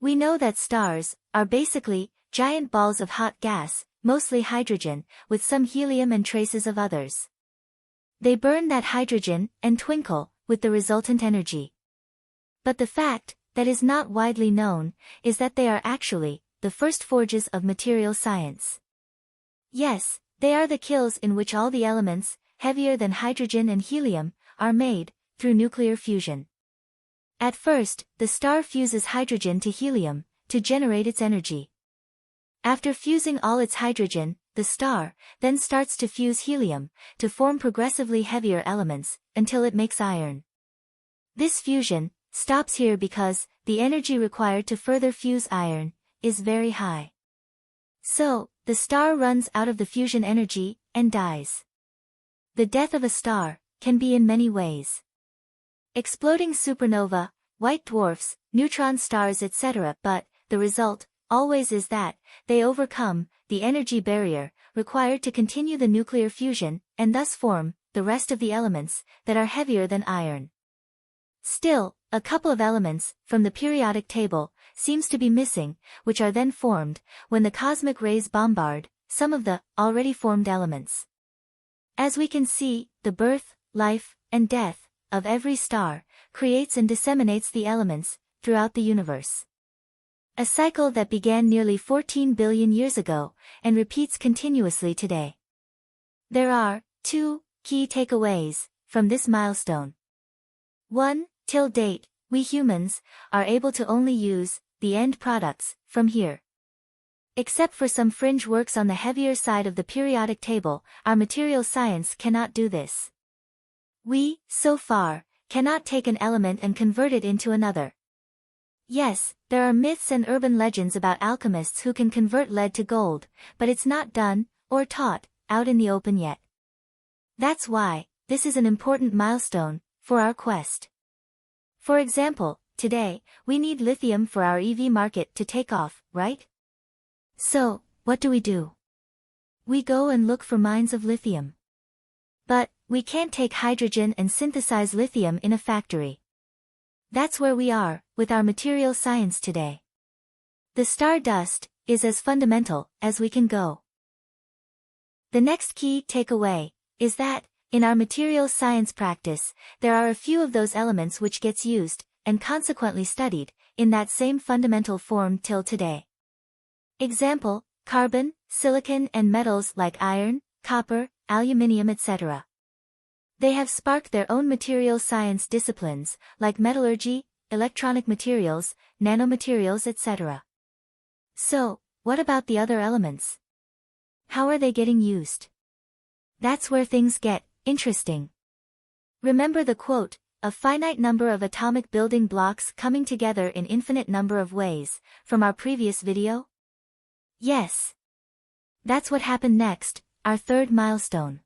We know that stars are basically giant balls of hot gas, mostly hydrogen, with some helium and traces of others. They burn that hydrogen and twinkle with the resultant energy. But the fact that is not widely known is that they are actually the first forges of material science. Yes, they are the kilns in which all the elements, heavier than hydrogen and helium, are made through nuclear fusion. At first, the star fuses hydrogen to helium to generate its energy. After fusing all its hydrogen, the star then starts to fuse helium to form progressively heavier elements until it makes iron. This fusion stops here because the energy required to further fuse iron is very high. So, the star runs out of the fusion energy and dies. The death of a star can be in many ways. Exploding supernova, white dwarfs, neutron stars etc. But the result always is that they overcome the energy barrier required to continue the nuclear fusion and thus form the rest of the elements that are heavier than iron. Still, a couple of elements from the periodic table seems to be missing, which are then formed when the cosmic rays bombard some of the already formed elements. As we can see, the birth, life, and death of every star creates and disseminates the elements throughout the universe. A cycle that began nearly 14 billion years ago and repeats continuously today. There are two key takeaways from this milestone. 1. Till date, we humans are able to only use the end products from here. Except for some fringe works on the heavier side of the periodic table, our material science cannot do this. We, so far, cannot take an element and convert it into another. Yes, there are myths and urban legends about alchemists who can convert lead to gold, but it's not done, or taught, out in the open yet. That's why this is an important milestone for our quest. For example, today, we need lithium for our EV market to take off, right? So, what do? We go and look for mines of lithium. But we can't take hydrogen and synthesize lithium in a factory. That's where we are with our material science today. The stardust is as fundamental as we can go. The next key takeaway is that, in our material science practice, there are a few of those elements which gets used, and consequently studied, in that same fundamental form till today. Example, carbon, silicon and metals like iron, copper, aluminium etc. They have sparked their own material science disciplines, like metallurgy, electronic materials, nanomaterials etc. So, what about the other elements? How are they getting used? That's where things get interesting. Remember the quote, a finite number of atomic building blocks coming together in infinite number of ways, from our previous video? Yes. That's what happened next, our third milestone.